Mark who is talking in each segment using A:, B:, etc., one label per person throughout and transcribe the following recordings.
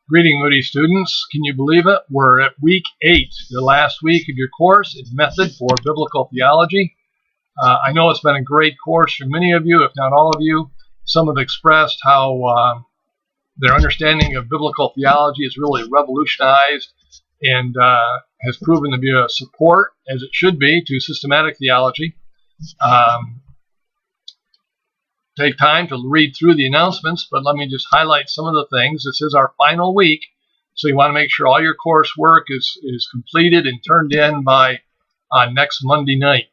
A: Greeting, Moody students. Can you believe it? We're at week 8, the last week of your course in Method for Biblical Theology. I know it's been a great course for many of you, if not all of you. Some have expressed how their understanding of biblical theology is really revolutionized and has proven to be a support, as it should be, to systematic theology. Take time to read through the announcements, but let me just highlight some of the things. This is our final week, so you want to make sure all your coursework is completed and turned in by next Monday night.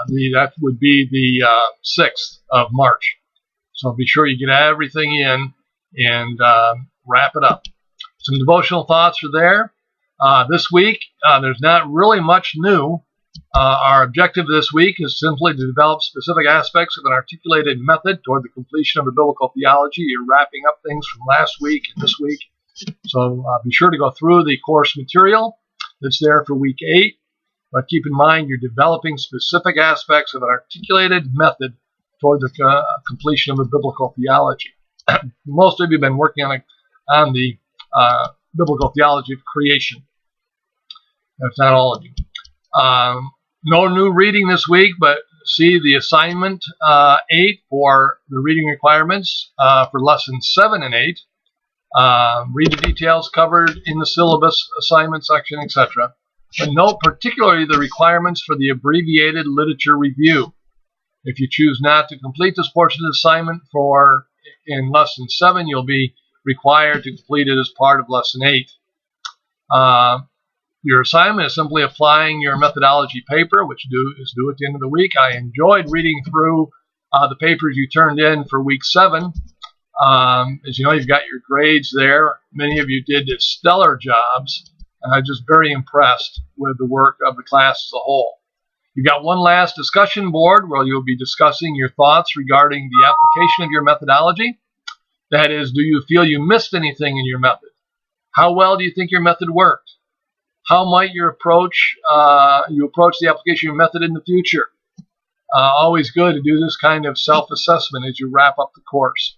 A: That would be the 6th of March. So be sure you get everything in and wrap it up. Some devotional thoughts are there. This week, there's not really much new. Our objective this week is simply to develop specific aspects of an articulated method toward the completion of a biblical theology. You're wrapping up things from last week and this week. So be sure to go through the course material that's there for week 8. But keep in mind you're developing specific aspects of an articulated method toward the completion of a biblical theology. Most of you have been working on the biblical theology of creation. That's not all of you. No new reading this week, but see the assignment 8 for the reading requirements for lessons 7 and 8. Read the details covered in the syllabus assignment section, etc. But note particularly the requirements for the abbreviated literature review. If you choose not to complete this portion of the assignment in lesson 7, you'll be required to complete it as part of lesson 8. Your assignment is simply applying your methodology paper, which is due at the end of the week. I enjoyed reading through the papers you turned in for week 7. As you know, you've got your grades there. Many of you did stellar jobs, and I'm just very impressed with the work of the class as a whole. You've got one last discussion board where you'll be discussing your thoughts regarding the application of your methodology. That is, do you feel you missed anything in your method? How well do you think your method worked? How might you approach the application of your method in the future? Always good to do this kind of self-assessment as you wrap up the course.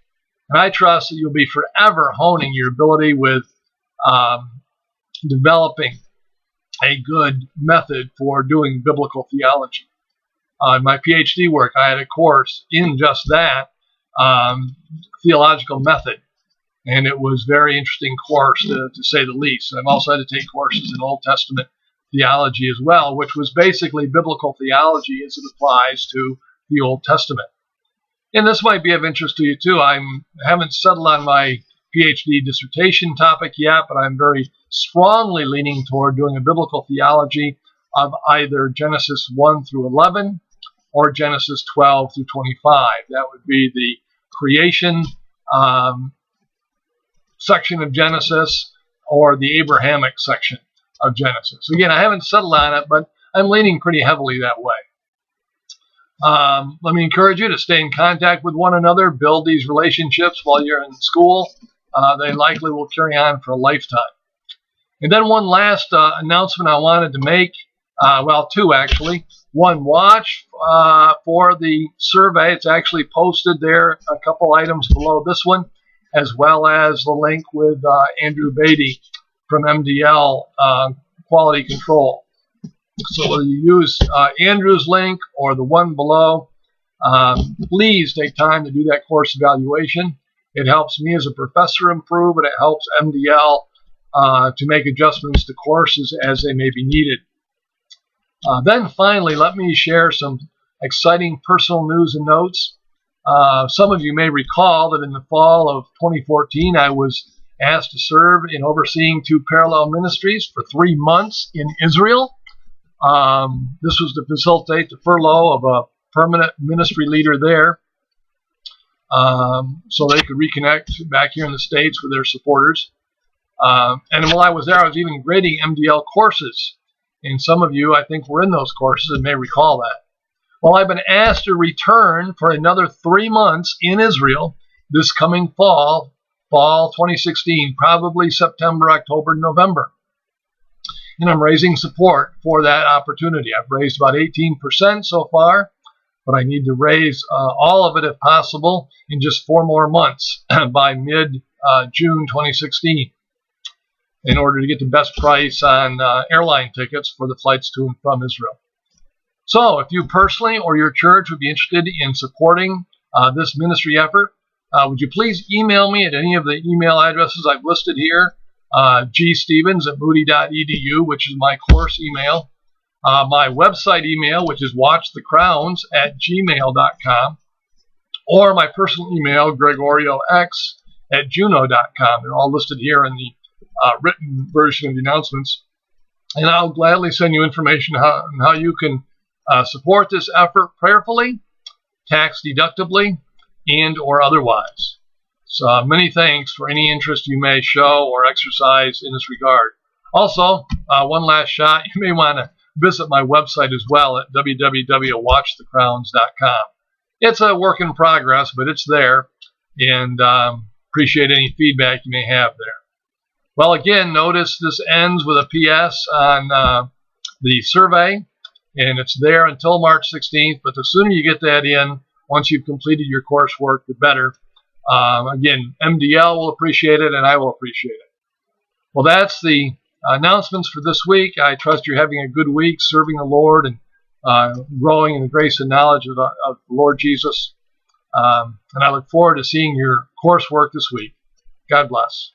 A: And I trust that you'll be forever honing your ability with developing a good method for doing biblical theology. In my PhD work, I had a course in just that, theological method. And it was a very interesting course, to say the least. And I've also had to take courses in Old Testament theology as well, which was basically biblical theology as it applies to the Old Testament. And this might be of interest to you too. I haven't settled on my PhD dissertation topic yet, but I'm very strongly leaning toward doing a biblical theology of either Genesis 1 through 11 or Genesis 12 through 25. That would be the creation section of Genesis or the Abrahamic section of Genesis. Again, I haven't settled on it, but I'm leaning pretty heavily that way. Let me encourage you to stay in contact with one another, build these relationships while you're in school. They likely will carry on for a lifetime. And then one last announcement I wanted to make, well, two actually. One, watch for the survey. It's actually posted there, a couple items below this one, as well as the link with Andrew Beatty from MDL Quality Control. So whether you use Andrew's link or the one below, please take time to do that course evaluation. It helps me as a professor improve, and it helps MDL to make adjustments to courses as they may be needed. Then finally, let me share some exciting personal news and notes. Some of you may recall that in the fall of 2014, I was asked to serve in overseeing 2 parallel ministries for 3 months in Israel. This was to facilitate the furlough of a permanent ministry leader there, so they could reconnect back here in the States with their supporters. And while I was there, I was even grading MDL courses. And some of you, I think, were in those courses and may recall that. Well, I've been asked to return for another 3 months in Israel this coming fall 2016, probably September, October, November. And I'm raising support for that opportunity. I've raised about 18% so far. but I need to raise all of it if possible in just 4 more months by mid-June 2016 in order to get the best price on airline tickets for the flights to and from Israel. So if you personally or your church would be interested in supporting this ministry effort, would you please email me at any of the email addresses I've listed here, gstevens@moody.edu, which is my course email, my website email, which is watchthecrowns@gmail.com, or my personal email, gregoriox@juno.com. They're all listed here in the written version of the announcements. And I'll gladly send you information on how you can support this effort prayerfully, tax deductibly, and or otherwise. So many thanks for any interest you may show or exercise in this regard. Also, one last shot, you may want to visit my website as well at www.watchthecrowns.com. It's a work in progress, but it's there, and appreciate any feedback you may have there. Well, again, notice this ends with a PS on the survey, and it's there until March 16th, but the sooner you get that in, once you've completed your coursework, the better. Again, MDL will appreciate it, and I will appreciate it. Well, that's the announcements for this week. I trust you're having a good week serving the Lord and growing in the grace and knowledge of the Lord Jesus. And I look forward to seeing your coursework this week. God bless.